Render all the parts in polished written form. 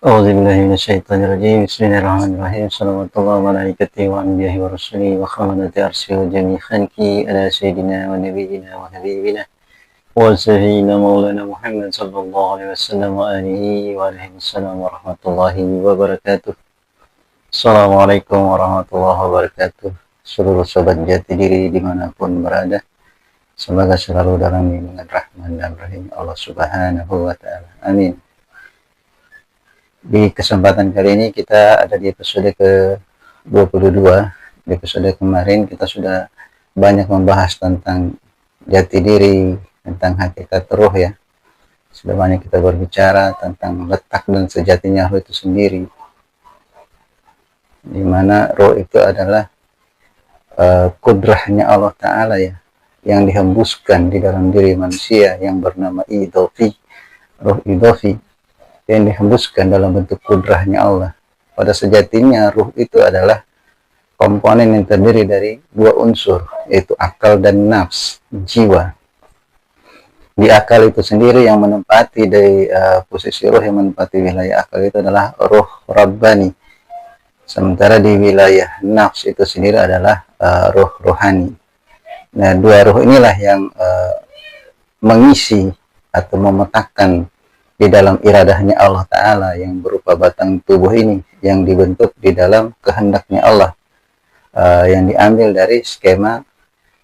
أعوذ بالله من الشيطان الرجيم. بسم الله الرحمن الرحيم. صلوات الله وملائكته وأنبيائه ورسله وخمنة عرشه وجميع خلقه على سيدنا ونبينا وحبيبنا وسيدنا مولانا محمد صلى الله عليه وسلم وآله وعليه السلام ورحمة الله وبركاته. Assalamualaikum warahmatullahi wabarakatuh. Seluruh sobat jati diri dimanapun berada, semoga selalu dalam lindungan rahman dan rahim Allah subhanahu wa ta'ala. Amin. Di kesempatan kali ini kita ada di episode ke-22. Di episode kemarin kita sudah banyak membahas tentang jati diri, tentang hakikat ruh ya. Sudah banyak kita berbicara tentang letak dan sejatinya ruh itu sendiri. Di mana ruh itu adalah kudrahnya Allah Ta'ala ya, yang dihembuskan di dalam diri manusia yang bernama idofi, ruh idofi, yang dihembuskan dalam bentuk kudrahnya Allah. Pada sejatinya ruh itu adalah komponen yang terdiri dari dua unsur, yaitu akal dan nafs, jiwa. Di akal itu sendiri yang menempati dari posisi ruh yang menempati wilayah akal itu adalah ruh Rabbani. Sementara di wilayah nafs itu sendiri adalah ruh rohani. Nah, dua ruh inilah yang mengisi atau memetakan di dalam iradahnya Allah Ta'ala yang berupa batang tubuh ini, yang dibentuk di dalam kehendaknya Allah, yang diambil dari skema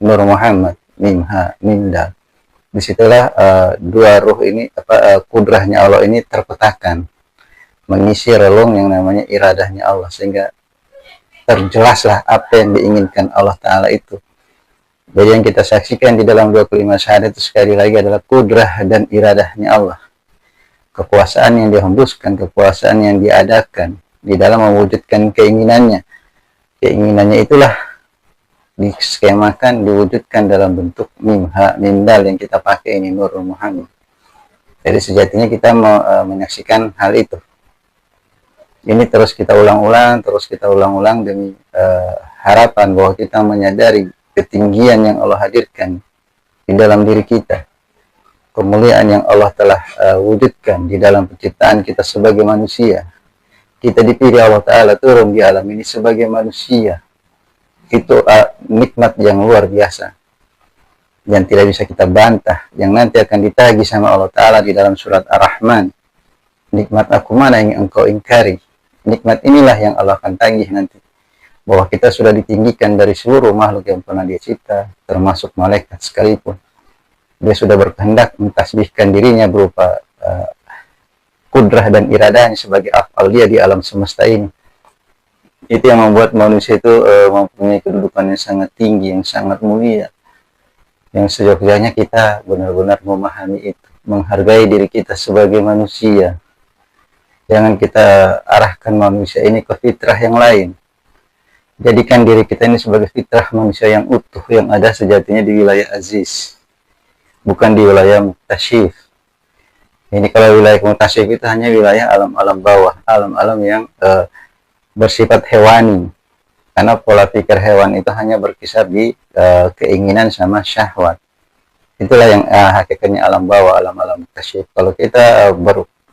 Nur Muhammad, Mimha, Mimdal. Disitulah dua ruh ini, kudrahnya Allah ini terpetakan, mengisi relung yang namanya iradahnya Allah, sehingga terjelaslah apa yang diinginkan Allah Ta'ala itu. Jadi yang kita saksikan di dalam 25 syahadat itu sekali lagi adalah kudrah dan iradahnya Allah. Kekuasaan yang dihembuskan, kekuasaan yang diadakan di dalam mewujudkan keinginannya. Keinginannya itulah diskemakan, diwujudkan dalam bentuk mimha, mimdal yang kita pakai ini, Nur Muhammad. Jadi sejatinya kita menyaksikan hal itu. Ini terus kita ulang-ulang demi harapan bahwa kita menyadari ketinggian yang Allah hadirkan di dalam diri kita. Kemuliaan yang Allah telah wujudkan di dalam penciptaan kita sebagai manusia. Kita dipilih Allah Ta'ala turun di alam ini sebagai manusia. Itu nikmat yang luar biasa, yang tidak bisa kita bantah, yang nanti akan ditagih sama Allah Ta'ala di dalam surat Ar-Rahman. Nikmat aku mana yang engkau ingkari? Nikmat inilah yang Allah akan tagih nanti, bahwa kita sudah ditinggikan dari seluruh makhluk yang pernah Dia cipta, termasuk malaikat sekalipun. Dia sudah berkehendak mentasbihkan dirinya berupa kudrah dan iradahnya sebagai afal Dia di alam semesta ini. Itu yang membuat manusia itu mempunyai kedudukan yang sangat tinggi, yang sangat mulia, yang seyogyanya kita benar-benar memahami itu, menghargai diri kita sebagai manusia. Jangan kita arahkan manusia ini ke fitrah yang lain. Jadikan diri kita ini sebagai fitrah manusia yang utuh, yang ada sejatinya di wilayah aziz, bukan di wilayah muktasyif. Ini kalau wilayah muktasyif itu hanya wilayah alam-alam bawah, alam-alam yang bersifat hewani. Karena pola pikir hewan itu hanya berkisar di keinginan sama syahwat. Itulah yang hakikatnya alam bawah, alam-alam muktasyif. Kalau kita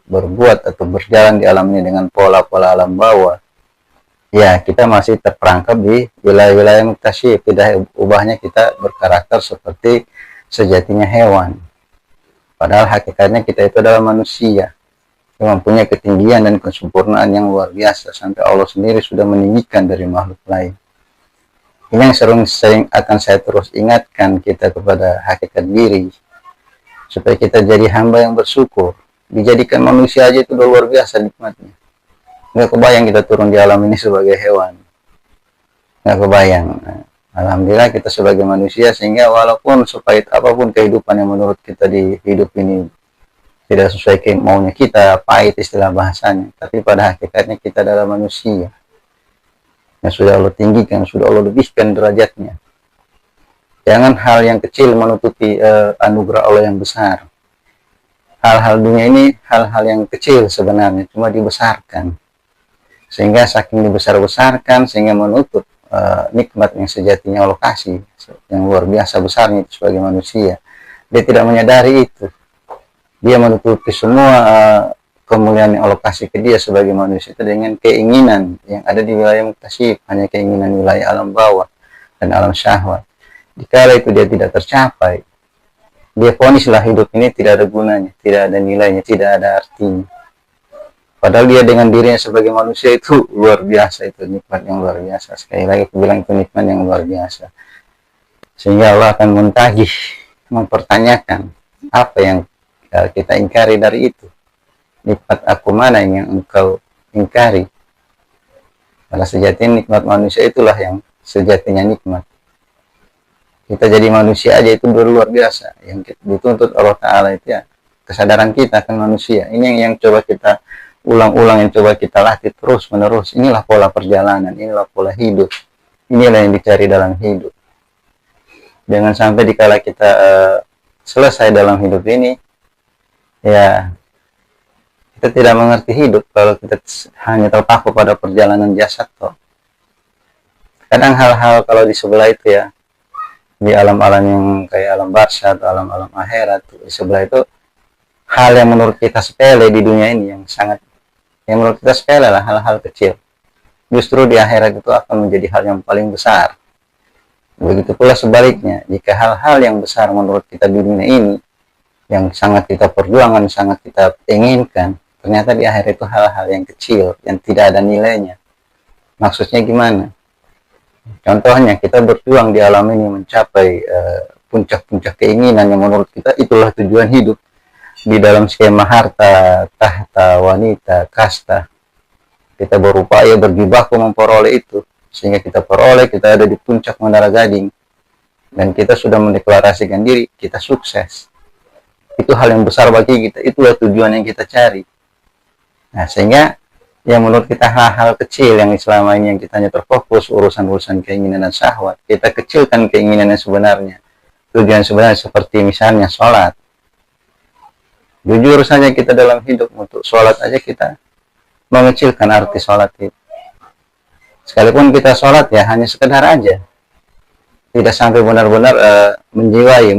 berbuat atau berjalan di alam ini dengan pola-pola alam bawah, ya kita masih terperangkap di wilayah-wilayah muktasyif. Tidak ubahnya kita berkarakter seperti sejatinya hewan. Padahal hakikatnya kita itu adalah manusia yang mempunyai ketinggian dan kesempurnaan yang luar biasa, sampai Allah sendiri sudah meninggikan dari makhluk lain. Ini yang sering akan saya terus ingatkan kita kepada hakikat diri, supaya kita jadi hamba yang bersyukur. Dijadikan manusia aja itu udah luar biasa nikmatnya. Nggak kebayang kita turun di alam ini sebagai hewan. Nggak kebayang. Alhamdulillah kita sebagai manusia, sehingga walaupun sepahit apapun kehidupan yang menurut kita di hidup ini tidak sesuai maunya kita, pahit istilah bahasanya, tapi pada hakikatnya kita adalah manusia yang sudah Allah tinggikan, sudah Allah lebihkan derajatnya. Jangan hal yang kecil menutupi anugerah Allah yang besar. Hal-hal dunia ini hal-hal yang kecil sebenarnya, cuma dibesarkan, sehingga saking dibesar-besarkan sehingga menutup nikmat yang sejatinya Allah kasih, yang luar biasa besarnya itu sebagai manusia. Dia tidak menyadari itu. Dia menutupi semua kemuliaan yang Allah kasih ke dia sebagai manusia itu dengan keinginan yang ada di wilayah muktasib, hanya keinginan wilayah alam bawah dan alam syahwat. Dikala itu dia tidak tercapai, dia vonislah hidup ini tidak ada gunanya, tidak ada nilainya, tidak ada artinya. Padahal dia dengan dirinya sebagai manusia itu luar biasa, itu nikmat yang luar biasa. Sekali lagi aku bilang itu nikmat yang luar biasa. Sehingga Allah akan mentagih, mempertanyakan apa yang kita ingkari dari itu. Nikmat aku mana yang engkau ingkari? Pada sejatinya nikmat manusia itulah yang sejatinya nikmat. Kita jadi manusia aja itu luar biasa. Yang dituntut Allah Ta'ala itu ya kesadaran kita akan manusia. Ini yang coba kita ulang-ulang, yang coba kita latih terus menerus. Inilah pola perjalanan, inilah pola hidup. Inilah yang dicari dalam hidup. Jangan sampai dikala kita selesai dalam hidup ini, ya kita tidak mengerti hidup kalau kita hanya terpaku pada perjalanan jasad toh. Kadang hal-hal kalau di sebelah itu ya, di alam-alam yang kayak alam barzah atau alam-alam akhirat, di sebelah itu hal yang menurut kita sepele di dunia ini, yang menurut kita sepele lah, hal-hal kecil, justru di akhirat itu akan menjadi hal yang paling besar. Begitu pula sebaliknya, jika hal-hal yang besar menurut kita di dunia ini yang sangat kita perjuangkan, sangat kita inginkan, ternyata di akhir itu hal-hal yang kecil, yang tidak ada nilainya. Maksudnya gimana? Contohnya kita berjuang di alam ini mencapai puncak-puncak keinginan yang menurut kita itulah tujuan hidup. Di dalam skema harta, tahta, wanita, kasta, kita berupaya berjibaku memperoleh itu. Sehingga kita peroleh, kita ada di puncak menara gading. Dan kita sudah mendeklarasikan diri, kita sukses. Itu hal yang besar bagi kita, itulah tujuan yang kita cari. Nah, sehingga yang menurut kita hal-hal kecil yang selama ini yang kita hanya terfokus urusan-urusan keinginan dan syahwat, kita kecilkan keinginan yang sebenarnya. Tujuan sebenarnya seperti misalnya sholat. Jujur saja kita dalam hidup untuk sholat aja kita mengecilkan arti sholat itu. Sekalipun kita sholat ya hanya sekedar aja. Tidak sampai benar-benar menjiwai,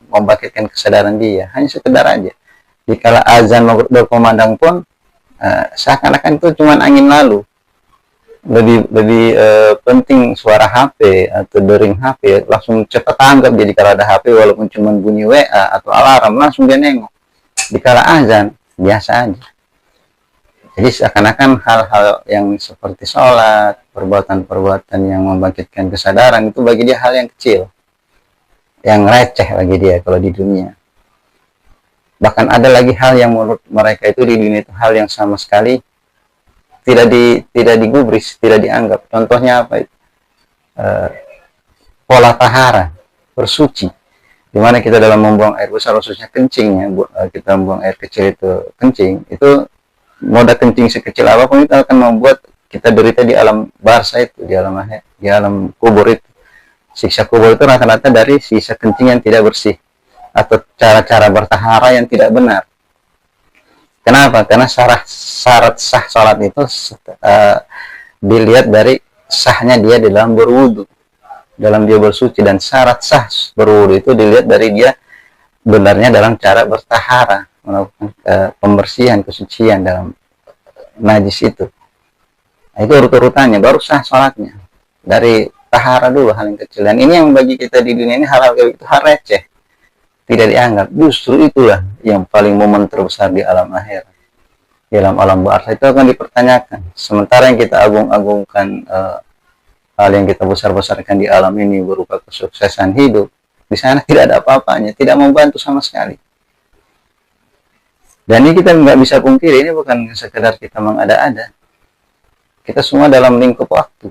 membangkitkan kesadaran dia. Hanya sekedar aja. Dikala azan berkumandang pun, seakan-akan itu cuma angin lalu. Lebih penting suara HP atau dering HP, langsung cepat tanggap. Jadi kalau ada HP walaupun cuma bunyi WA atau alarm, langsung dia nengok. Dikala azan biasa aja. Jadi seakan-akan hal-hal yang seperti sholat, perbuatan-perbuatan yang membangkitkan kesadaran itu bagi dia hal yang kecil, yang receh bagi dia kalau di dunia. Bahkan ada lagi hal yang menurut mereka itu di dunia itu hal yang sama sekali tidak digubris, tidak dianggap. Contohnya apa itu? Pola tahara, bersuci. Dimana kita dalam membuang air besar, khususnya kencing ya, kita membuang air kecil itu kencing, itu moda kencing sekecil apapun itu akan membuat kita derita di alam barzah itu, di alam kubur itu. Siksa kubur itu rata-rata dari sisa kencing yang tidak bersih atau cara-cara bertahara yang tidak benar. Kenapa? Karena syarat sah sholat itu dilihat dari sahnya dia di dalam berwudu, dalam dia bersuci, dan syarat sah berwudu itu dilihat dari dia benarnya dalam cara bertahara, melakukan pembersihan, kesucian dalam najis itu. Nah, itu urut-urutannya, baru sah sholatnya. Dari tahara dulu, hal yang kecil. Dan ini yang bagi kita di dunia ini hal-hal kayak itu hal receh, tidak dianggap. Justru itulah yang paling momen terbesar di alam akhirat. Di dalam alam barzah itu akan dipertanyakan. Sementara yang kita agung-agungkan, hal yang kita besar-besarkan di alam ini berupa kesuksesan hidup, di sana tidak ada apa-apanya, tidak membantu sama sekali. Dan ini kita nggak bisa pungkiri, ini bukan sekedar kita mengada-ada. Kita semua dalam lingkup waktu.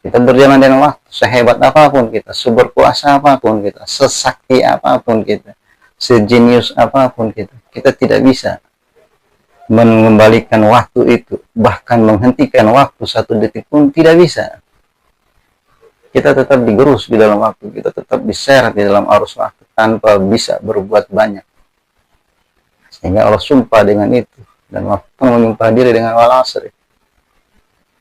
Kita berjalan dengan waktu, sehebat apapun kita, seberkuasa apapun kita, sesakti apapun kita, sejenius apapun kita tidak bisa mengembalikan waktu itu, bahkan menghentikan waktu satu detik pun tidak bisa. Kita tetap digerus di dalam waktu, kita tetap diseret di dalam arus waktu tanpa bisa berbuat banyak. Sehingga Allah sumpah dengan itu, dan waktu menyumpah diri dengan wal asri,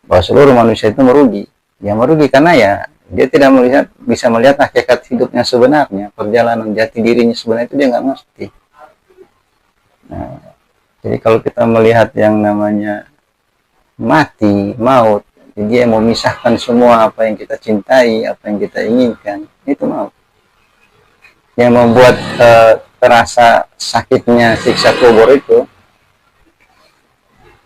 bahwa seluruh manusia itu merugi. Ya merugi karena ya dia tidak bisa melihat hakikat hidupnya sebenarnya, perjalanan jati dirinya sebenarnya itu dia nggak ngerti. Nah, Jadi kalau kita melihat yang namanya mati, maut, dia memisahkan semua apa yang kita cintai, apa yang kita inginkan, itu maut. Yang membuat terasa sakitnya siksa kubur itu,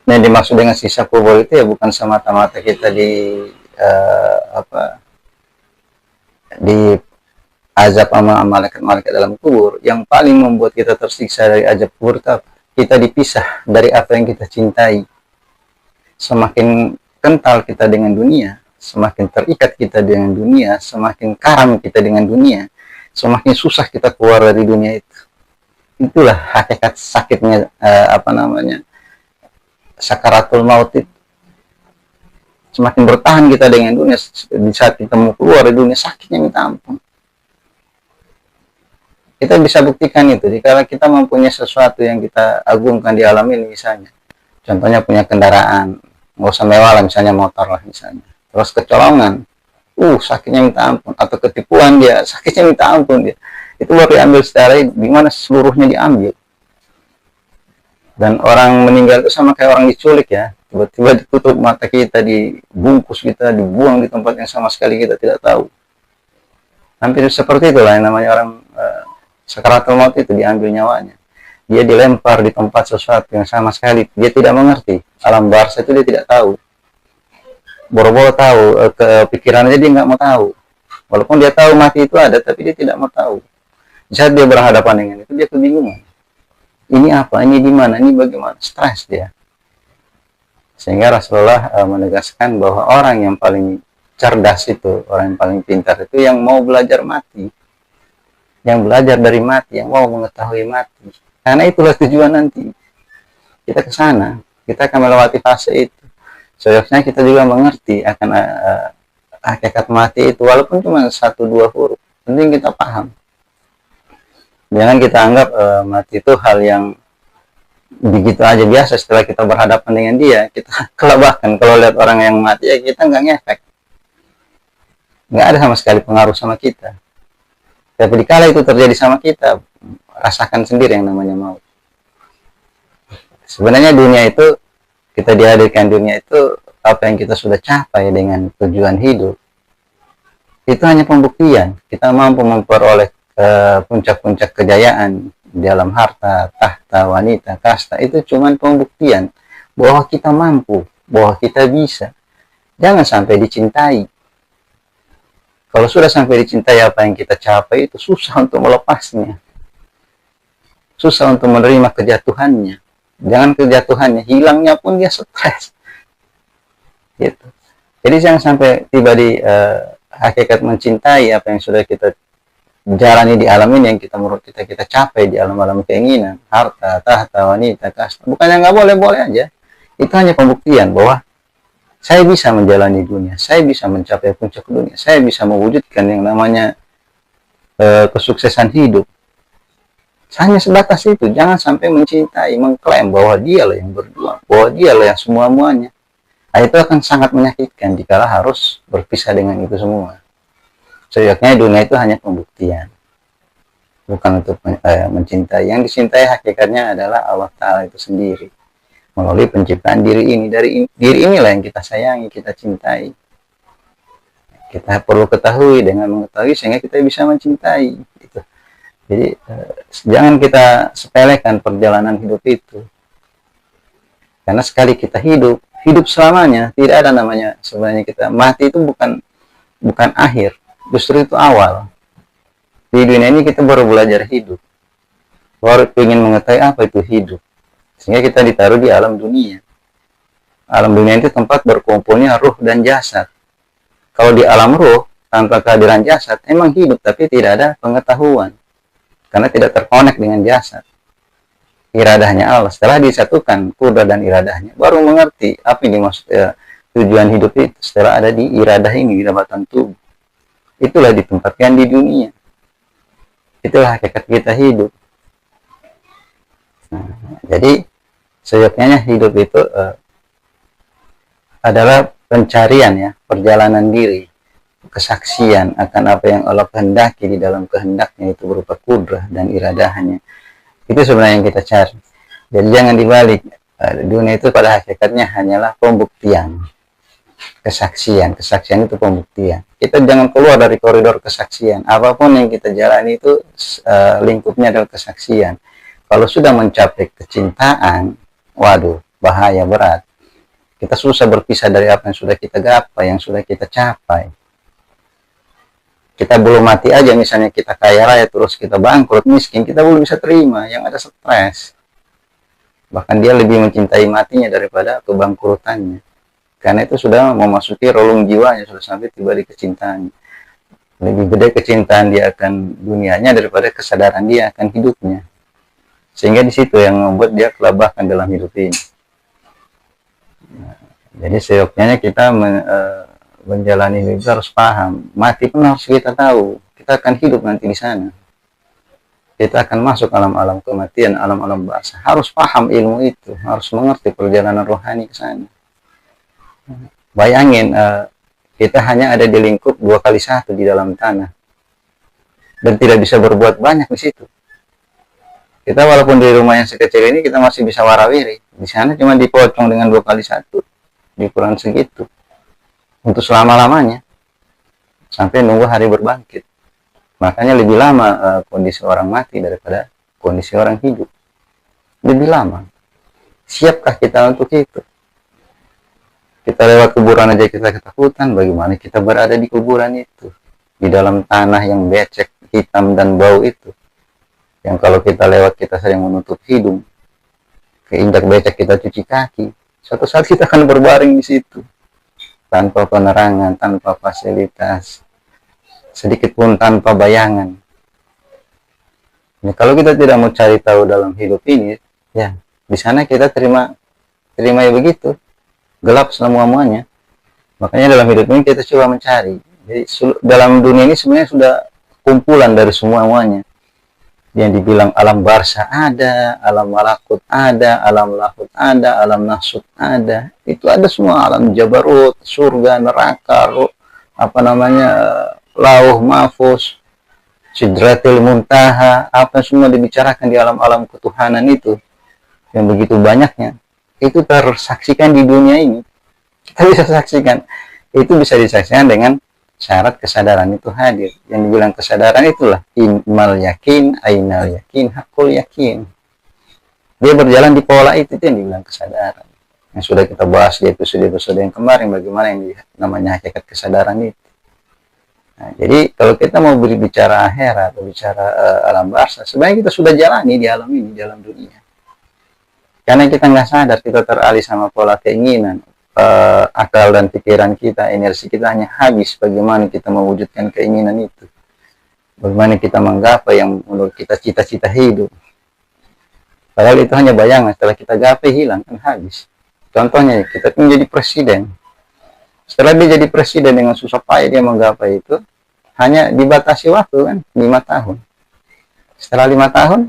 yang dimaksud dengan siksa kubur itu ya bukan semata-mata kita di azab sama malaikat-malaikat dalam kubur. Yang paling membuat kita tersiksa dari azab kubur itu kita dipisah dari apa yang kita cintai. Semakin kental kita dengan dunia, semakin terikat kita dengan dunia, semakin karam kita dengan dunia, semakin susah kita keluar dari dunia itu. Itulah hakikat sakitnya sakaratul maut itu. Semakin bertahan kita dengan dunia, di saat kita mau keluar dari dunia, sakitnya minta ampun. Kita bisa buktikan itu jika kita mempunyai sesuatu yang kita agungkan di alam ini, misalnya contohnya punya kendaraan, nggak usah mewah lah, misalnya motor lah misalnya, terus kecolongan, sakitnya minta ampun, atau ketipuan dia, sakitnya minta ampun dia, itu baru diambil secara di mana seluruhnya diambil. Dan orang meninggal itu sama kayak orang diculik ya, tiba-tiba ditutup mata kita, dibungkus kita, dibuang di tempat yang sama sekali kita tidak tahu. Hampir seperti itulah yang namanya orang sakaratul maut itu, diambil nyawanya. Dia dilempar di tempat sesuatu yang sama sekali dia tidak mengerti. Alam barzah itu dia tidak tahu. Boro-boro tahu, pikirannya dia nggak mau tahu. Walaupun dia tahu mati itu ada, tapi dia tidak mau tahu. Di saat dia berhadapan dengan itu, dia kebingungan. Ini apa? Ini di mana? Ini bagaimana? Stres dia. Sehingga Rasulullah menegaskan bahwa orang yang paling cerdas itu, orang yang paling pintar itu yang mau belajar mati. Yang belajar dari mati, yang mau mengetahui mati. Karena itulah tujuan nanti. Kita ke sana, kita akan melewati fase itu. Seharusnya kita juga mengerti akan hakikat mati itu, walaupun cuma 1-2 huruf. Penting kita paham. Jangan kita anggap mati itu hal yang begitu aja biasa. Setelah kita berhadapan dengan dia, kita kelabahkan. Kalau lihat orang yang mati, ya kita nggak ngefek. Nggak ada sama sekali pengaruh sama kita. Tapi dikala itu terjadi sama kita, rasakan sendiri yang namanya maut. Sebenarnya dunia itu, kita dihadirkan dunia itu, apa yang kita sudah capai dengan tujuan hidup, itu hanya pembuktian. Kita mampu memperoleh puncak-puncak kejayaan di dalam harta, tahta, wanita, kasta, itu cuma pembuktian bahwa kita mampu, bahwa kita bisa. Jangan sampai dicintai. Kalau sudah sampai dicintai apa yang kita capai, itu susah untuk melepasnya. Susah untuk menerima kejatuhannya. Jangan kejatuhannya, hilangnya pun dia stres. Gitu. Jadi jangan sampai tiba di hakikat mencintai apa yang sudah kita jalani di alam ini, yang menurut kita capai di alam-alam keinginan, harta, tahta, wanita, kasta. Bukannya nggak boleh, boleh aja. Itu hanya pembuktian bahwa saya bisa menjalani dunia, saya bisa mencapai puncak dunia, saya bisa mewujudkan yang namanya kesuksesan hidup. Hanya sebatas itu. Jangan sampai mencintai, mengklaim bahwa dialah yang berjuang, bahwa dialah yang semua-muanya. Nah, itu akan sangat menyakitkan jika harus berpisah dengan itu semua. Seyogyanya dunia itu hanya pembuktian, bukan untuk mencintai. Yang dicintai hakikatnya adalah Allah Ta'ala itu sendiri, melalui penciptaan diri ini. Dari diri inilah yang kita sayangi, kita cintai. Kita perlu ketahui, dengan mengetahui sehingga kita bisa mencintai. Gitu. Jadi jangan kita sepelekan perjalanan hidup itu, karena sekali kita hidup selamanya. Tidak ada namanya sebenarnya kita mati itu bukan akhir. Justru itu awal. Di dunia ini kita baru belajar hidup, baru ingin mengetahui apa itu hidup, sehingga kita ditaruh di alam dunia. Alam dunia itu tempat berkumpulnya ruh dan jasad. Kalau di alam ruh, tanpa kehadiran jasad, emang hidup, tapi tidak ada pengetahuan, karena tidak terkonek dengan jasad. Iradahnya Allah, setelah disatukan kudrat dan iradahnya, baru mengerti apa yang dimaksud tujuan hidup itu. Setelah ada di iradah ini, di batang tubuh, itulah ditempatkan di dunia. Itulah hakikat kita hidup. Nah, jadi seyogyanya hidup itu adalah pencarian ya, perjalanan diri, kesaksian akan apa yang Allah kehendaki di dalam kehendaknya, itu berupa kudrah dan iradahnya. Itu sebenarnya yang kita cari. Jadi jangan dibalik. Dunia itu pada hakikatnya hanyalah pembuktian, kesaksian. Kesaksian itu pembuktian. Kita jangan keluar dari koridor kesaksian. Apapun yang kita jalani itu lingkupnya adalah kesaksian. Kalau sudah mencapai kecintaan, waduh, bahaya berat. Kita susah berpisah dari apa yang sudah kita gapai, yang sudah kita capai. Kita belum mati aja, misalnya kita kaya raya terus kita bangkrut miskin, kita belum bisa terima, yang ada stres. Bahkan dia lebih mencintai matinya daripada kebangkrutannya, karena itu sudah memasuki relung jiwanya, sudah sampai tiba di kecintaan. Lebih gede kecintaan dia akan dunianya daripada kesadaran dia akan hidupnya, sehingga di situ yang membuat dia kelabakan dalam hidup ini. Jadi seyogyanya kita menjalani hidup harus paham, mati pun harus kita tahu, kita akan hidup nanti di sana. Kita akan masuk alam-alam kematian, alam-alam barzah. Harus paham ilmu itu, harus mengerti perjalanan rohani ke sana. Bayangin, kita hanya ada di lingkup 2x1 di dalam tanah, dan tidak bisa berbuat banyak di situ. Kita walaupun di rumah yang sekecil ini, kita masih bisa warawiri. Di sana cuma dipocong dengan 2x1, di ukuran segitu, untuk selama-lamanya, sampai nunggu hari berbangkit. Makanya lebih lama kondisi orang mati daripada kondisi orang hidup. Lebih lama. Siapkah kita untuk itu? Kita lewat kuburan aja kita ketakutan, bagaimana kita berada di kuburan itu, di dalam tanah yang becek, hitam dan bau itu, yang kalau kita lewat kita sering menutup hidung, keinjak becek kita cuci kaki, suatu saat kita akan berbaring di situ, tanpa penerangan, tanpa fasilitas, sedikit pun tanpa bayangan. Nah, kalau kita tidak mau cari tahu dalam hidup ini, ya di sana kita terima ya begitu, gelap semua-muanya. Makanya dalam hidup ini kita coba mencari. Jadi dalam dunia ini sebenarnya sudah kumpulan dari semua-muanya. Yang dibilang alam barzah ada, alam malakut ada, alam lahut ada, alam nasut ada. Itu ada semua, alam jabarut, surga, neraka, lauh mahfuz, sidratil muntaha, apa semua dibicarakan di alam-alam ketuhanan itu yang begitu banyaknya, itu tersaksikan di dunia ini. Kita bisa saksikan, itu bisa disaksikan dengan syarat kesadaran itu hadir. Yang dibilang kesadaran itulah ilmal yakin, ainal yakin, hakul yakin. Dia berjalan di pola itu yang dibilang kesadaran, yang sudah kita bahas di episode-episode yang kemarin, bagaimana yang namanya hakikat kesadaran itu. Nah, jadi kalau kita mau berbicara akhirat atau bicara alam barzah, sebenarnya kita sudah jalani di alam ini, di alam dunia. Karena kita nggak sadar, kita teralih sama pola keinginan, akal dan pikiran kita, energi kita hanya habis bagaimana kita mewujudkan keinginan itu. Bagaimana kita menggapai yang menurut kita cita-cita hidup. Padahal itu hanya bayangan, setelah kita gapai hilang, kan habis. Contohnya, kita menjadi presiden. Setelah dia jadi presiden dengan susah payah dia menggapai itu, hanya dibatasi waktu kan, 5 tahun. Setelah 5 tahun,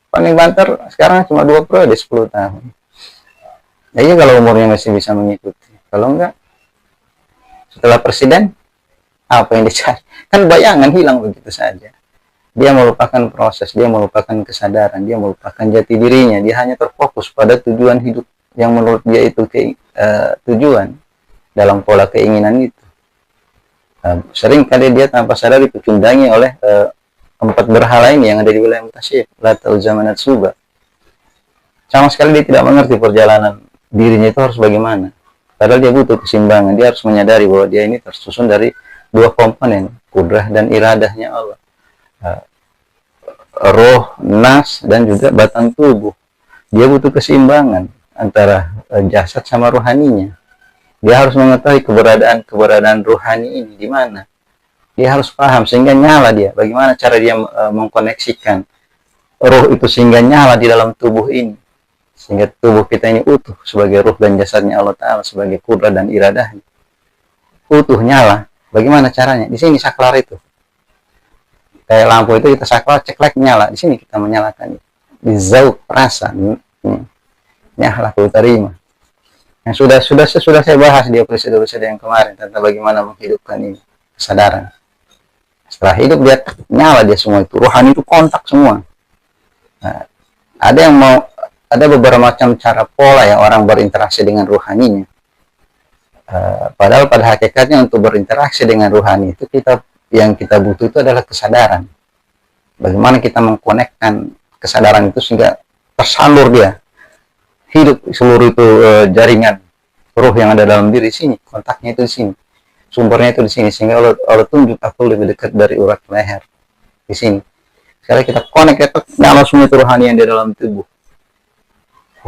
paling banter sekarang cuma 2 periode 10 tahun. Jadi kalau umurnya masih bisa mengikuti. Kalau enggak, setelah presiden, apa yang dicari? Kan bayangan hilang begitu saja. Dia melupakan proses, dia melupakan kesadaran, dia melupakan jati dirinya. Dia hanya terfokus pada tujuan hidup yang menurut dia itu tujuan. Dalam pola keinginan itu, sering kali dia tanpa sadar dipecundangi oleh 4 berhala ini yang ada di wilayah Mutasyir, Lata, Uzza, Manat, Suba. Sama sekali dia tidak mengerti perjalanan dirinya itu harus bagaimana. Padahal dia butuh keseimbangan, dia harus menyadari bahwa dia ini tersusun dari 2 komponen, kudrah dan iradahnya Allah, roh, nas, dan juga batang tubuh. Dia butuh keseimbangan antara jasad sama rohaninya. Dia harus mengetahui keberadaan rohani ini di mana. Dia harus paham sehingga nyala dia. Bagaimana cara dia mengkoneksikan roh itu sehingga nyala di dalam tubuh ini. Sehingga tubuh kita ini utuh sebagai ruh dan jasadnya Allah Ta'ala, sebagai kudrat dan iradahnya. Utuh, nyala. Bagaimana caranya? Di sini saklar itu. Kayak lampu itu kita saklar, ceklek, nyala. Di sini kita menyalakan. Di zauk, rasa. Nyala, ku terima. Yang sudah saya bahas di episode yang kemarin tentang bagaimana menghidupkan ini kesadaran. Setelah hidup dia nyala dia semua itu, rohani itu kontak semua. Nah, ada yang mau ada beberapa macam cara pola yang orang berinteraksi dengan ruhaninya. Padahal pada hakikatnya untuk berinteraksi dengan ruhani itu yang kita butuh itu adalah kesadaran. Bagaimana kita mengkonekkan kesadaran itu sehingga tersalur dia, hidup seluruh itu jaringan ruh yang ada dalam diri sini, kontaknya itu di sini, sumbernya itu di sini, sehingga Allah tunjuk aku lebih dekat dari urat leher di sini. Sekarang kita connect, kita nyala semua itu rohani yang di dalam tubuh,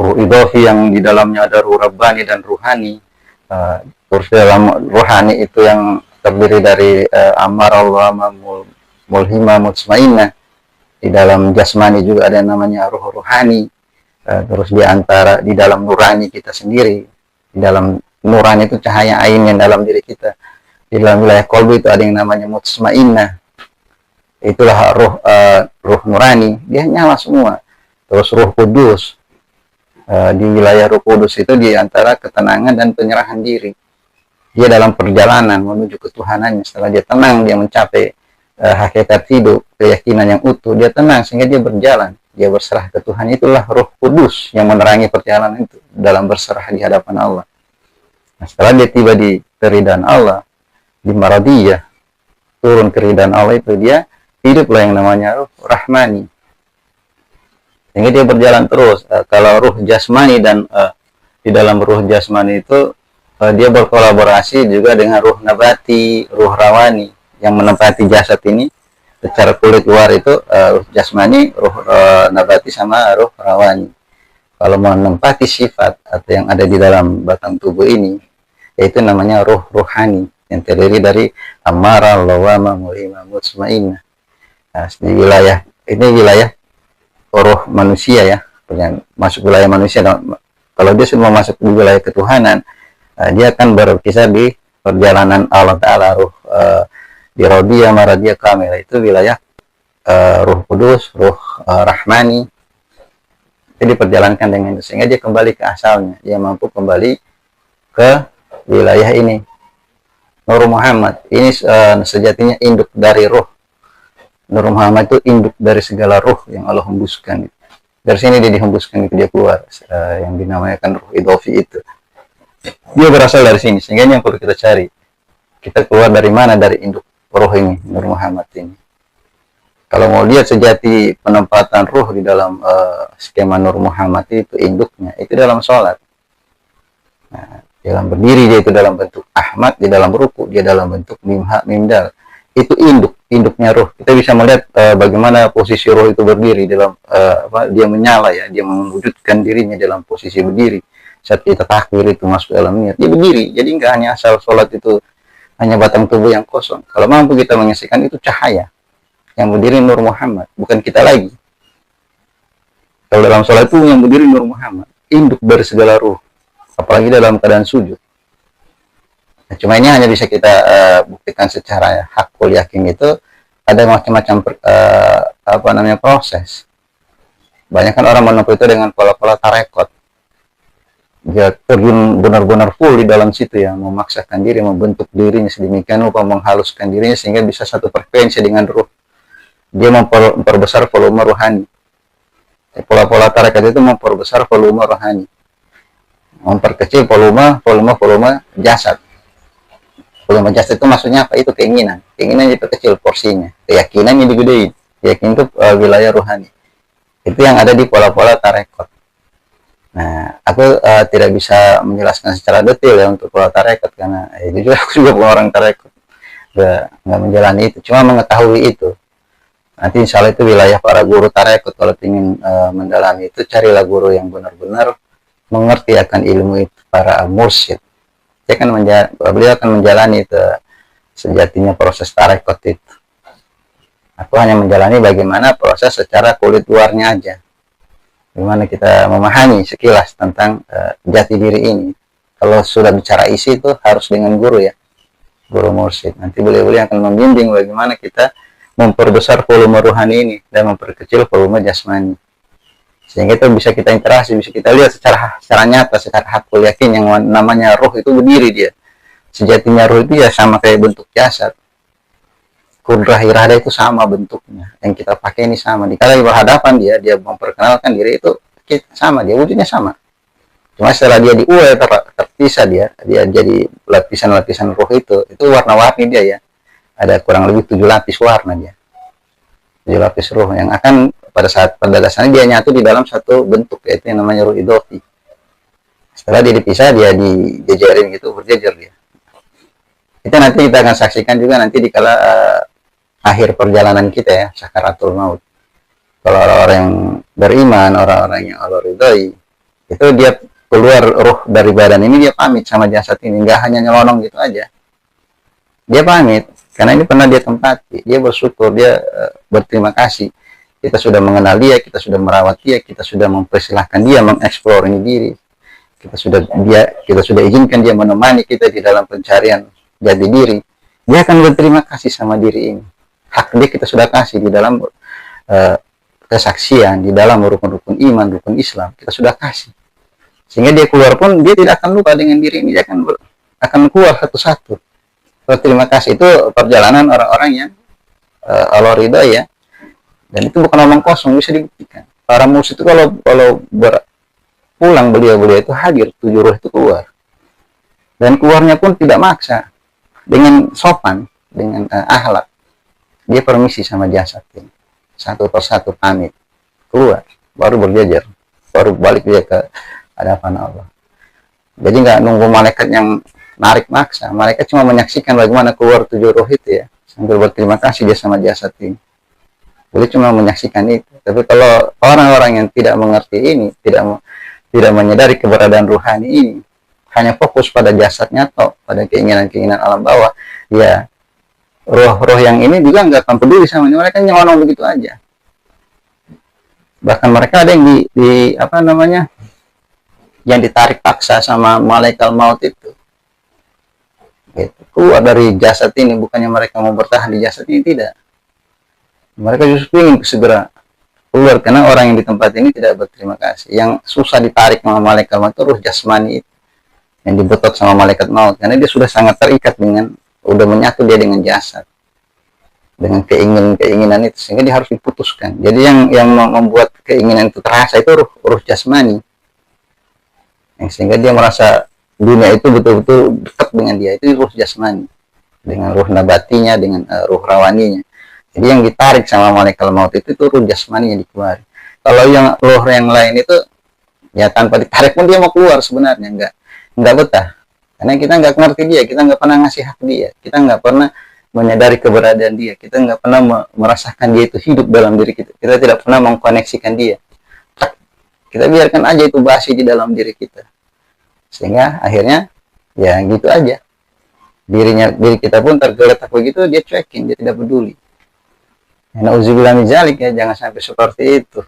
ruh idofi yang di dalamnya ada ruh rabbani dan ruhani. Terus dalam rohani itu yang terdiri dari amar Allah, mulhima, mutmainah. Di dalam jasmani juga ada yang namanya ruh rohani. Terus di dalam nurani kita sendiri, di dalam nurani itu cahaya ain yang dalam diri kita. Di dalam wilayah kolbu itu ada yang namanya mutmainah. Itulah ruh nurani, dia nyala semua. Terus ruh kudus, di wilayah ruh kudus itu di antara ketenangan dan penyerahan diri. Dia dalam perjalanan menuju ketuhanannya. Setelah dia tenang, dia mencapai hakikat hidup, keyakinan yang utuh, dia tenang sehingga dia berjalan, dia berserah ke Tuhan. Itulah ruh kudus yang menerangi perjalanan itu dalam berserah di hadapan Allah. Nah, setelah dia tiba di keridhaan Allah, di maradiyah, turun keridhaan Allah, itu dia hiduplah yang namanya ruh rahmani, sehingga dia berjalan terus. Kalau ruh jasmani dan di dalam ruh jasmani itu dia berkolaborasi juga dengan ruh nabati, ruh rawani yang menempati jasad ini. Secara kulit luar itu ruh jasmani, ruh nabati sama ruh rawani. Kalau menempati sifat atau yang ada di dalam batang tubuh ini, yaitu namanya ruh ruhani yang terdiri dari amarah, lawama, mulhima, mutmainah. Nah, di wilayah ini wilayah ruh manusia ya, masuk wilayah manusia. Kalau dia sudah masuk di wilayah ketuhanan, dia akan berkisah di perjalanan Allah Ta'ala, ruh di Rodiyah, Maradiyah, Kamil. Itu wilayah ruh kudus, ruh rahmani. Itu diperjalankan dengan itu, sehingga dia kembali ke asalnya. Dia mampu kembali ke wilayah ini. Nur Muhammad, ini sejatinya induk dari ruh. Nur Muhammad itu induk dari segala ruh yang Allah hembuskan. Dari sini dia dihembuskan, dia keluar. Yang dinamakan ruh idofi itu. Dia berasal dari sini, sehingga ini yang perlu kita cari. Kita keluar dari mana? Dari induk ruh ini, Nur Muhammad ini. Kalau mau lihat sejati penempatan ruh di dalam skema Nur Muhammad itu induknya, itu dalam sholat. Nah, dalam berdiri dia itu dalam bentuk Ahmad, di dalam ruku dia dalam bentuk mimha, mimdal. Itu induknya ruh. Kita bisa melihat bagaimana posisi ruh itu berdiri dalam dia menyala ya, dia mewujudkan dirinya dalam posisi berdiri. Saat kita takbir itu masuk dalam niat, dia berdiri. Jadi enggak hanya asal sholat itu hanya batang tubuh yang kosong. Kalau mampu kita menyaksikan itu cahaya yang berdiri Nur Muhammad, bukan kita lagi. Kalau dalam sholat itu yang berdiri Nur Muhammad, induk dari segala ruh, apalagi dalam keadaan sujud. Nah, cuma ini hanya bisa kita buktikan secara hakul yakin. Itu ada macam-macam proses. Banyak kan orang menempuh itu dengan pola-pola tarekot. Dia terjun benar-benar full di dalam situ ya, memaksakan diri, membentuk dirinya sedemikian rupa, menghaluskan dirinya sehingga bisa satu frekuensi dengan ruh. Dia memperbesar volume rohani. Pola-pola tarekat itu memperbesar volume rohani, memperkecil volume jasad. Volume jasad itu maksudnya apa? Itu keinginan diperkecil porsinya, keyakinannya digedein. Keyakinan itu wilayah rohani. Itu yang ada di pola-pola tarekat. Nah, aku tidak bisa menjelaskan secara detail ya untuk pola tarekat, karena jujur aku juga bukan orang tarekat, nggak menjalani itu, cuma mengetahui itu. Nanti insya Allah itu wilayah para guru tarekat. Kalau ingin mendalami itu, carilah guru yang benar-benar mengerti akan ilmu itu, para mursyid. Beliau akan menjalani itu sejatinya proses tarekat itu. Aku hanya menjalani bagaimana proses secara kulit luarnya aja. Bagaimana kita memahami sekilas tentang jati diri ini. Kalau sudah bicara isi itu harus dengan guru ya, guru mursyid. Nanti beliau akan membimbing bagaimana kita memperbesar volume rohani ini dan memperkecil volume jasmani. Sehingga itu bisa kita interaksi, bisa kita lihat secara nyata, secara hakul yakin yang namanya ruh itu berdiri dia. Sejatinya ruh itu ya sama kayak bentuk jasad. Kudrah irada itu sama bentuknya, yang kita pakai ini sama. Dikala berhadapan dia memperkenalkan diri itu sama, dia wujudnya sama. Cuma setelah dia diurai, terpisah dia jadi lapisan-lapisan roh itu warna-warni dia ya. Ada kurang lebih 7 lapis warna dia. 7 lapis roh yang akan pada dasarnya dia nyatu di dalam satu bentuk, yaitu yang namanya ruh idofi. Setelah dia dipisah, dia dijejerin gitu, berjejer dia. Itu nanti kita akan saksikan juga nanti di kala akhir perjalanan kita ya, sakaratul maut. Kalau orang-orang yang beriman, orang-orang yang Allah ridhoi, itu dia keluar roh dari badan ini, dia pamit sama jasad ini, nggak hanya nyelonong gitu aja. Dia pamit, karena ini pernah dia tempati, dia bersyukur, dia berterima kasih. Kita sudah mengenal dia, kita sudah merawat dia, kita sudah mempersilahkan dia mengeksplor ini diri. Kita sudah izinkan dia menemani kita di dalam pencarian jati diri. Dia akan berterima kasih sama diri ini. Hak dia kita sudah kasih di dalam kesaksian, di dalam rukun-rukun iman, rukun Islam, kita sudah kasih. Sehingga dia keluar pun dia tidak akan lupa dengan diri ini, dia akan keluar satu-satu. Terima kasih. Itu perjalanan orang-orang yang Allah ridha ya. Dan itu bukan omong kosong, bisa dibuktikan. Para musuh itu kalau pulang beliau itu hadir, 7 roh itu keluar. Dan keluarnya pun tidak maksa, dengan sopan, dengan akhlak. Dia permisi sama jasad ini. Satu persatu pamit, keluar, baru berjajar, baru balik dia ke hadapan Allah. Jadi nggak nunggu malaikat yang narik maksa, malaikat cuma menyaksikan bagaimana keluar 7 roh itu ya, sambil berterima kasih dia sama jasad ini. Boleh cuma menyaksikan itu. Tapi kalau orang-orang yang tidak mengerti ini, tidak menyadari keberadaan ruhani ini, hanya fokus pada jasadnya atau pada keinginan-keinginan alam bawah, ya roh-roh yang ini juga nggak akan peduli sama ini, mereka nyelonong begitu aja. Bahkan mereka ada yang yang ditarik paksa sama malaikat maut itu. Gitu. Keluar dari jasad ini, bukannya mereka mau bertahan di jasad ini, tidak. Mereka justru ingin segera keluar, karena orang yang di tempat ini tidak berterima kasih. Yang susah ditarik sama malaikat maut itu ruh jasmani itu, yang dibetot sama malaikat maut, karena dia sudah sangat terikat udah menyatu dia dengan jasad, dengan keinginan itu, sehingga dia harus diputuskan. Jadi yang membuat keinginan itu terasa itu ruh jasmani, sehingga dia merasa dunia itu betul-betul dekat dengan dia, itu ruh jasmani, dengan ruh nabatinya, dengan ruh rawaninya. Jadi yang ditarik sama malaikat maut itu ruh jasmani yang dikeluarkan. Kalau yang roh yang lain itu ya tanpa ditarik pun dia mau keluar sebenarnya, nggak betah, karena kita nggak ngerti dia, kita nggak pernah ngasih hak dia, kita nggak pernah menyadari keberadaan dia, kita nggak pernah merasakan dia itu hidup dalam diri kita, kita tidak pernah mengkoneksikan dia, kita biarkan aja itu basi di dalam diri kita, sehingga akhirnya ya gitu aja, diri kita pun tergeletak begitu, dia cuekin, dia tidak peduli. Nauzubillah min dzalik ya, jangan sampai seperti itu.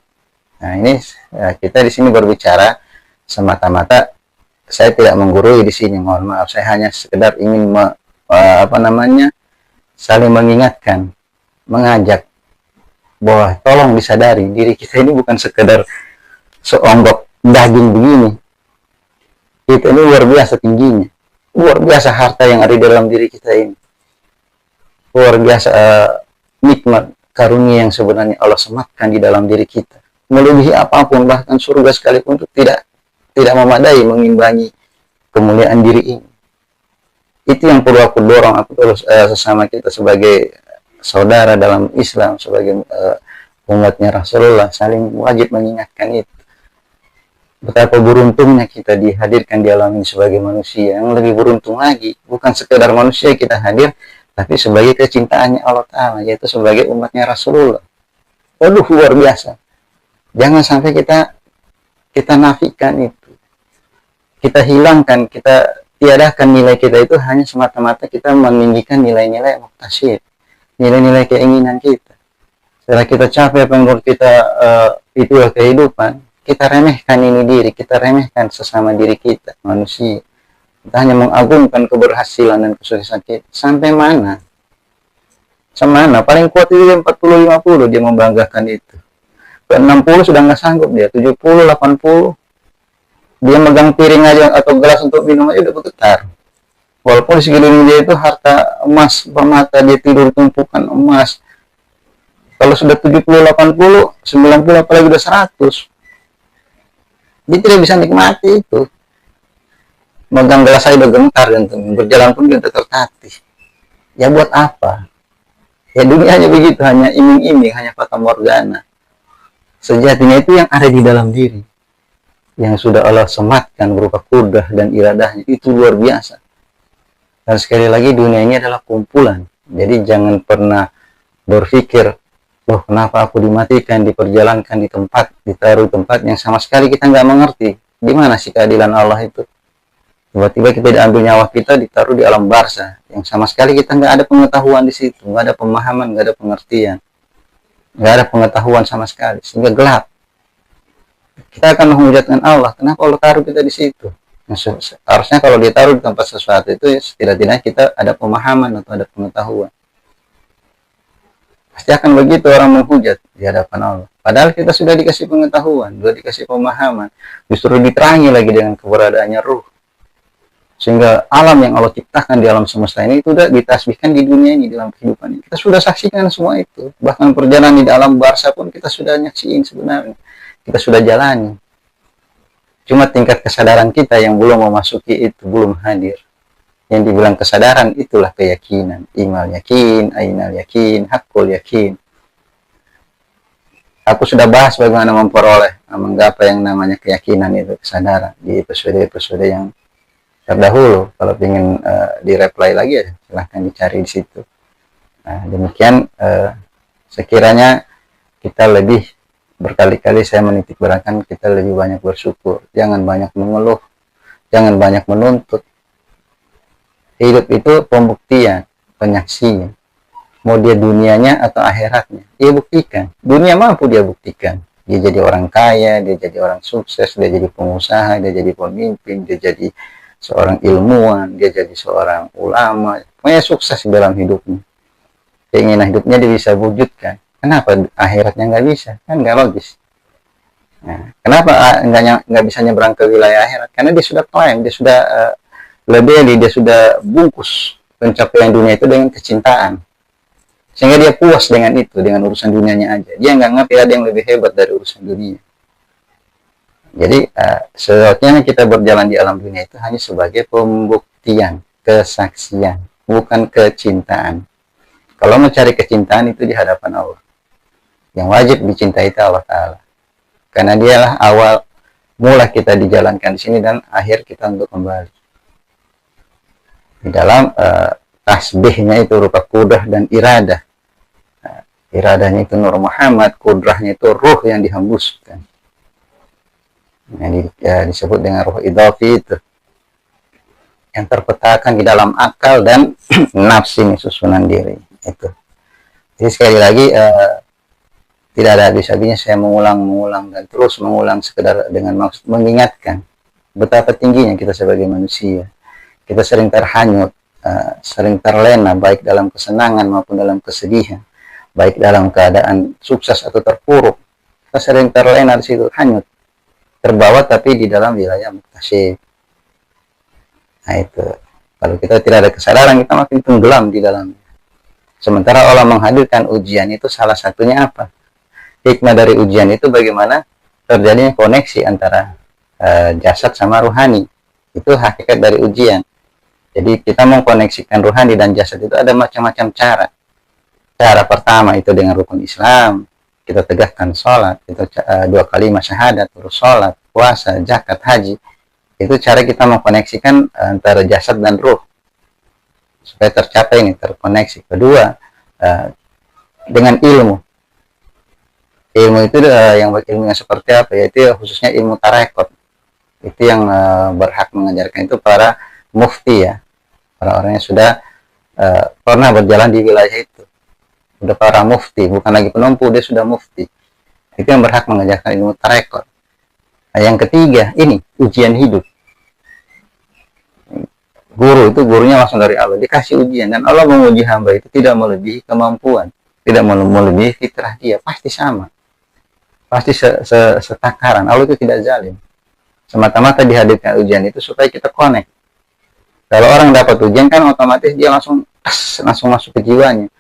Nah ini ya, kita di sini berbicara semata-mata, saya tidak menggurui di sini, mohon maaf, saya hanya sekedar ingin saling mengingatkan, mengajak bahwa tolong disadari diri kita ini bukan sekedar seonggok daging begini. Kita ini luar biasa tingginya, luar biasa harta yang ada di dalam diri kita ini, luar biasa nikmat karunia yang sebenarnya Allah sematkan di dalam diri kita, melebihi apapun, bahkan surga sekalipun itu tidak memadai mengimbangi kemuliaan diri ini. Itu yang perlu aku dorong, aku terus sesama kita sebagai saudara dalam Islam, sebagai umatnya Rasulullah, saling wajib mengingatkan itu. Betapa beruntungnya kita dihadirkan di alam ini sebagai manusia. Yang lebih beruntung lagi, bukan sekedar manusia kita hadir, tapi sebagai kecintaannya Allah Ta'ala, yaitu sebagai umatnya Rasulullah. Waduh, luar biasa. Jangan sampai kita nafikan itu, kita hilangkan, kita tiadakan nilai kita itu hanya semata-mata kita meninggikan nilai-nilai muktasyid, nilai-nilai keinginan kita. Setelah kita capek apa yang menurut kita itulah kehidupan, kita remehkan ini diri, kita remehkan sesama diri kita, manusia. Kita hanya mengagungkan keberhasilan dan kesuksesan kita. Sampai mana? Semana? Paling kuat itu 40-50 dia membanggakan itu. Ke 60 sudah nggak sanggup dia, 70, 80. Dia megang piring aja atau gelas untuk minum aja udah bergetar. Walaupun di sekeliling dia itu harta emas, permata, dia tidur tumpukan emas. Kalau sudah 70, 80, 90 apalagi udah 100. Dia tidak bisa nikmati itu. Megang gelas air udah gemetar, dan berjalan pun dia tertatih. Ya buat apa? Ya dunia hanya begitu, hanya iming-iming, hanya fata morgana. Sejatinya itu yang ada di dalam diri, yang sudah Allah sematkan berupa kudrah dan iradahnya, itu luar biasa. Dan sekali lagi, dunia ini adalah kumpulan. Jadi jangan pernah berpikir, loh kenapa aku dimatikan, diperjalankan di tempat, ditaruh tempat yang sama sekali kita nggak mengerti. Di mana sih keadilan Allah itu? Tiba-tiba kita diambil nyawa kita, ditaruh di alam barzah yang sama sekali kita nggak ada pengetahuan di situ, nggak ada pemahaman, nggak ada pengertian, nggak ada pengetahuan sama sekali, sehingga gelap. Kita akan menghujatkan Allah, kenapa Allah taruh kita di situ? Nah, harusnya kalau ditaruh di tempat sesuatu itu, ya setidak-tidaknya kita ada pemahaman atau ada pengetahuan. Pasti akan begitu orang menghujat di hadapan Allah. Padahal kita sudah dikasih pengetahuan, sudah dikasih pemahaman, justru diterangi lagi dengan keberadaannya ruh. Sehingga alam yang Allah ciptakan di alam semesta ini itu sudah ditasbihkan di dunia ini, dalam kehidupan ini. Kita sudah saksikan semua itu. Bahkan perjalanan di alam barzah pun kita sudah nyaksiin sebenarnya. Kita sudah jalani. Cuma tingkat kesadaran kita yang belum memasuki itu, belum hadir. Yang dibilang kesadaran itulah keyakinan. Imal yakin, ainal yakin, hakul yakin. Aku sudah bahas bagaimana memperoleh, menggapai yang namanya keyakinan itu, kesadaran. Di episode-episode yang terdahulu. Kalau ingin di-reply lagi ya silahkan dicari di situ. Nah, demikian sekiranya kita lebih berkali-kali saya menitik beratkan, kita lebih banyak bersyukur, jangan banyak mengeluh, jangan banyak menuntut. Hidup itu pembuktian, penyaksian, mau dia dunianya atau akhiratnya, dia buktikan. Dunia mampu dia buktikan, dia jadi orang kaya, dia jadi orang sukses, dia jadi pengusaha, dia jadi pemimpin, dia jadi seorang ilmuwan, dia jadi seorang ulama, pokoknya sukses dalam hidupnya. Keinginan hidupnya dia bisa wujudkan. Kenapa akhiratnya nggak bisa? Kan nggak logis. Nah, kenapa nggak bisa nyebrang ke wilayah akhirat? Karena dia sudah klaim, dia sudah labeli, dia sudah bungkus pencapaian dunia itu dengan kecintaan. Sehingga dia puas dengan itu, dengan urusan dunianya aja. Dia nggak ngerti ada yang lebih hebat dari urusan dunia. Jadi seharusnya kita berjalan di alam dunia itu hanya sebagai pembuktian, kesaksian, bukan kecintaan. Kalau mau cari kecintaan itu di hadapan Allah. Yang wajib dicintai itu Allah Ta'ala. Karena dialah awal mula kita dijalankan di sini dan akhir kita untuk kembali. Di dalam tasbihnya itu rupa kudrah dan iradah. Iradahnya itu Nur Muhammad, kudrahnya itu ruh yang dihembuskan. Yang disebut dengan ruh idhafi itu, yang terpetakan di dalam akal dan nafsi, susunan diri itu. Jadi sekali lagi tidak ada habis-habisnya saya mengulang dan terus mengulang sekedar dengan maksud mengingatkan betapa tingginya kita sebagai manusia. Kita sering terhanyut, sering terlena baik dalam kesenangan maupun dalam kesedihan, baik dalam keadaan sukses atau terpuruk. Kita sering terlena di situ, hanyut, terbawa tapi di dalam wilayah muktasyif. Nah itu, kalau kita tidak ada kesadaran, kita makin tenggelam di dalamnya. Sementara Allah menghadirkan ujian itu salah satunya apa? Hikmah dari ujian itu bagaimana terjadinya koneksi antara jasad sama ruhani. Itu hakikat dari ujian. Jadi kita mengkoneksikan ruhani dan jasad itu ada macam-macam cara. Cara pertama itu dengan rukun Islam. Kita tegakkan sholat, kita 2 kalimat syahadat, terus sholat, puasa, zakat, haji. Itu cara kita mengkoneksikan antara jasad dan ruh. Supaya tercapai ini, terkoneksi. Kedua, dengan ilmu. Ilmu itu ilmu yang seperti apa? Yaitu khususnya ilmu tarekat. Itu yang berhak mengajarkan itu para mufti ya. Orang-orang yang sudah pernah berjalan di wilayah itu. Sudah para mufti, bukan lagi penompu, dia sudah mufti. Itu yang berhak mengajarkan ilmu tarekat. Nah, yang ketiga, ini ujian hidup. Guru itu gurunya langsung dari Allah, dikasih ujian, dan Allah menguji hamba itu tidak melebihi kemampuan, tidak melebihi fitrah dia, pasti sama, pasti setakaran. Allah itu tidak zalim. Semata-mata dihadirkan ujian itu supaya kita connect. Kalau orang dapat ujian kan otomatis dia langsung masuk ke jiwanya.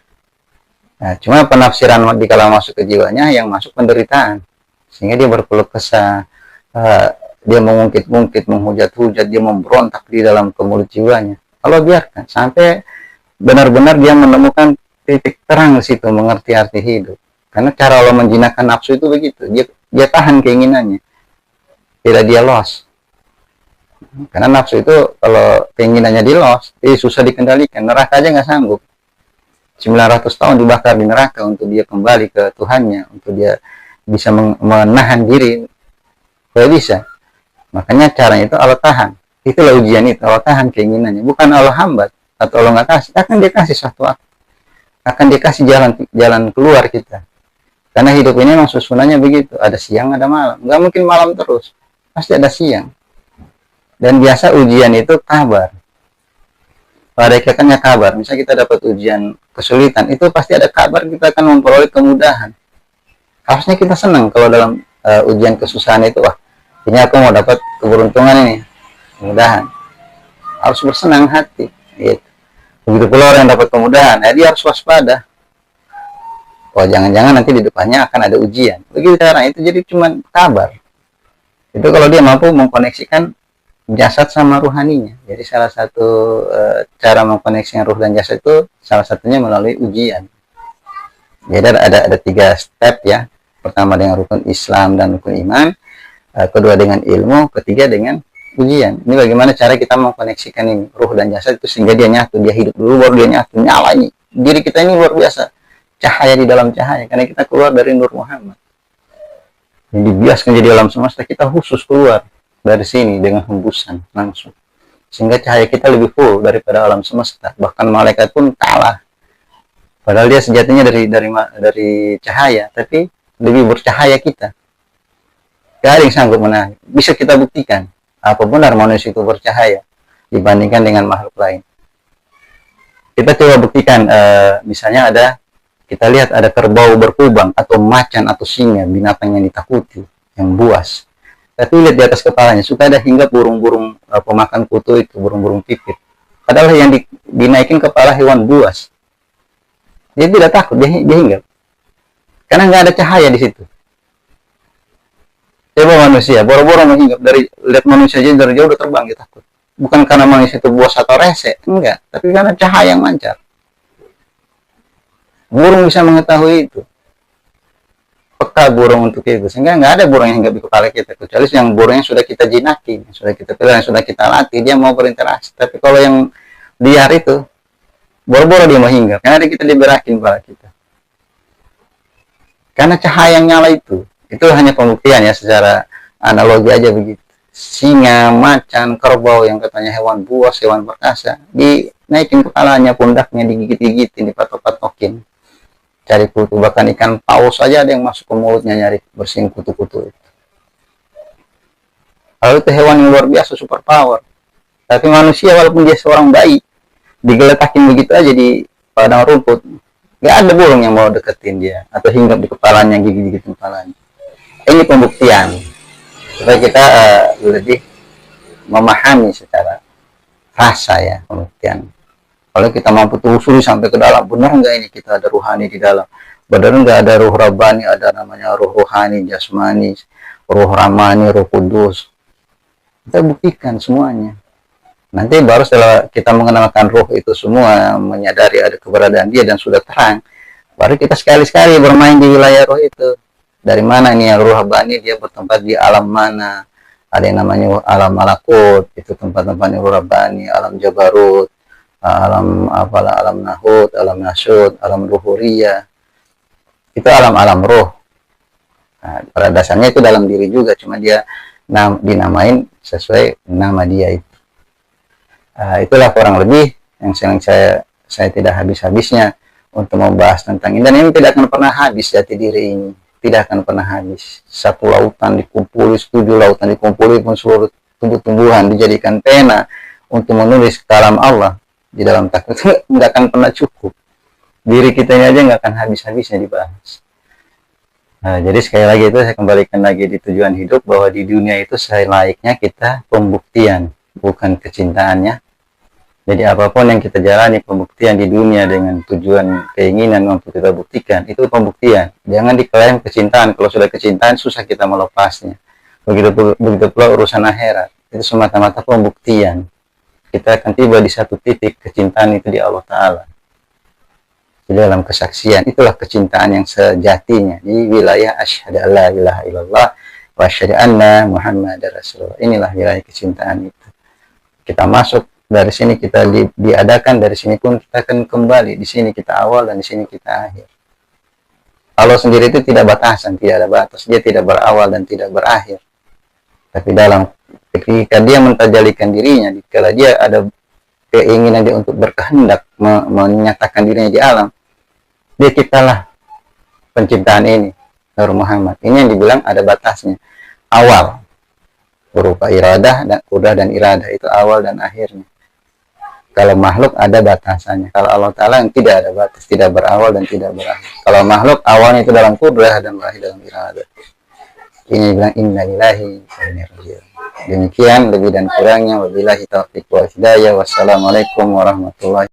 Nah, cuma penafsiran dikala masuk ke jiwanya yang masuk penderitaan, sehingga dia berkeluh kesah, dia mengungkit-ungkit, menghujat-hujat, dia memberontak di dalam kemulut jiwanya. Allah biarkan sampai benar-benar dia menemukan titik terang di situ, mengerti arti hidup. Karena cara Allah menjinakkan nafsu itu begitu, dia tahan keinginannya, tidak dia loss. Karena nafsu itu kalau keinginannya di loss, susah dikendalikan. Neraka aja nggak sanggup. 900 tahun dibakar di neraka untuk dia kembali ke Tuhannya, untuk dia bisa menahan diri, tidak bisa. Makanya caranya itu Allah tahan. Itulah ujian itu, Allah tahan keinginannya. Bukan Allah hambat atau Allah nggak kasih, akan dia kasih suatu waktu, akan dia kasih jalan keluar kita. Karena hidup ini memang susunannya begitu, ada siang ada malam, nggak mungkin malam terus, pasti ada siang. Dan biasa ujian itu kabar. Pada ikatannya kabar. Misalnya kita dapat ujian kesulitan, itu pasti ada kabar kita akan memperoleh kemudahan. Harusnya kita senang kalau dalam ujian kesusahan itu, wah, ini aku mau dapat keberuntungan ini, kemudahan. Harus bersenang hati. Gitu. Begitu pula orang yang dapat kemudahan, dia harus waspada. Oh, jangan-jangan nanti di depannya akan ada ujian. Begitu cara itu jadi cuma kabar. Itu kalau dia mampu mengkoneksikan jasad sama ruhaninya. Jadi salah satu cara mengkoneksikan ruh dan jasad itu salah satunya melalui ujian. Jadi ada 3 step ya. Pertama dengan rukun Islam dan rukun iman, kedua dengan ilmu, ketiga dengan ujian. Ini bagaimana cara kita mengkoneksikan ini ruh dan jasad itu sehingga dia nyatu, dia hidup dulu baru dia nyatu, nyala ini. Diri kita ini luar biasa, cahaya di dalam cahaya karena kita keluar dari Nur Muhammad. Yang dibiaskan jadi alam semesta, kita khusus keluar dari sini dengan hembusan langsung, sehingga cahaya kita lebih full daripada alam semesta. Bahkan malaikat pun kalah, padahal dia sejatinya dari cahaya, tapi lebih bercahaya kita. Gak ada yang sanggup menahan. Bisa kita buktikan apa benar manusia itu bercahaya dibandingkan dengan makhluk lain. Kita coba buktikan, misalnya kita lihat ada kerbau berkubang atau macan atau singa, binatang yang ditakuti, yang buas. Tapi lihat di atas kepalanya, suka ada hingga burung-burung pemakan kutu itu, burung-burung pipit. Padahal yang dinaikin kepala hewan buas. Dia tidak takut, dia hinggap. Karena nggak ada cahaya di situ. Coba manusia, boro-boro menghinggap, lihat manusia aja dari jauh udah terbang, dia takut. Bukan karena manusia itu buas atau rese, enggak. Tapi karena cahaya yang mancar. Burung bisa mengetahui itu. Peka burung untuk itu, sehingga nggak ada burung yang hinggap di kepala kita, kecuali yang burung yang sudah kita jinaki, yang sudah kita pilih, yang sudah kita latih, dia mau berinteraksi. Tapi kalau yang liar itu, boro-boro dia mau hinggap, karena kita diberakin kepala kita. Karena cahaya yang nyala itu hanya pembuktian ya, secara analogi aja begitu. Singa, macan, kerbau yang katanya hewan buas, hewan perkasa, dinaikin kepalanya, pundaknya digigit-gigitin, dipatok-patokin. Cari kutu, bahkan ikan paus saja ada yang masuk ke mulutnya nyari bersihin kutu-kutu itu. Lalu itu hewan yang luar biasa, super power. Tapi manusia walaupun dia seorang bayi, digeletakin begitu aja di padang rumput, gak ada burung yang mau deketin dia atau hinggap di kepalanya, gigit-gigitin kepalanya. Ini pembuktian supaya kita lebih memahami secara rasa ya, pembuktian. Kalau kita mampu telusuri sampai ke dalam, benar nggak ini kita ada ruhani di dalam? Benar nggak ada ruh Rabbani, ada namanya ruh rohani, jasmani, ruh ramani, ruh kudus. Kita buktikan semuanya. Nanti baru setelah kita mengenalkan ruh itu semua, menyadari ada keberadaan dia dan sudah terang, baru kita sekali-sekali bermain di wilayah ruh itu. Dari mana nih yang ruh Rabbani, dia bertempat di alam mana? Ada yang namanya alam malakut, itu tempat-tempatnya ruh Rabbani, alam Jabarut, alam nahut, alam nasyud, alam ruhuriyah. Itu alam-alam roh. Nah, pada dasarnya itu dalam diri juga, cuma dia dinamain sesuai nama dia itu. Itulah kurang lebih yang saya tidak habis-habisnya untuk membahas tentang ini, dan ini tidak akan pernah habis. Jati diri ini tidak akan pernah habis. 1 lautan dikumpuli, 7 lautan dikumpuli pun seluruh tumbuh-tumbuhan dijadikan pena untuk menulis kalam Allah di dalam takdir, nggak akan pernah cukup. Diri kita ini aja nggak akan habis-habisnya dibahas. Nah, jadi sekali lagi itu saya kembalikan lagi di tujuan hidup, bahwa di dunia itu selayaknya kita pembuktian, bukan kecintaannya. Jadi apapun yang kita jalani, pembuktian di dunia dengan tujuan keinginan untuk kita buktikan, itu pembuktian. Jangan diklaim kecintaan. Kalau sudah kecintaan, susah kita melepasnya. Begitu pula urusan akhirat, itu semata-mata pembuktian. Kita akan tiba di satu titik kecintaan itu di Allah Ta'ala. Di dalam kesaksian, itulah kecintaan yang sejatinya di wilayah asyhadu alla ilaha illallah wa asyhadu anna muhammadar rasulullah. Inilah wilayah kecintaan itu. Kita masuk dari sini, kita diadakan, dari sini pun kita akan kembali. Di sini kita awal dan di sini kita akhir. Allah sendiri itu tidak batasan, tidak ada batas. Dia tidak berawal dan tidak berakhir. Tapi dalam ketika dia mentajalikan dirinya, kalau dia ada keinginan dia untuk berkehendak menyatakan dirinya di alam, dia ciptalah penciptaan ini, Nur Muhammad. Ini yang dibilang ada batasnya. Awal berupa iradah dan qudrah dan iradah, itu awal dan akhirnya. Kalau makhluk ada batasannya. Kalau Allah Ta'ala yang tidak ada batas, tidak berawal dan tidak berakhir. Kalau makhluk awalnya itu dalam qudrah dan berakhir dalam iradah. Ini bilang inna lillahi wa inna ilaihi raji'un. Demikian lebih dan kurangnya, wabillahi taufiq wal hidayah. Wassalamualaikum warahmatullahi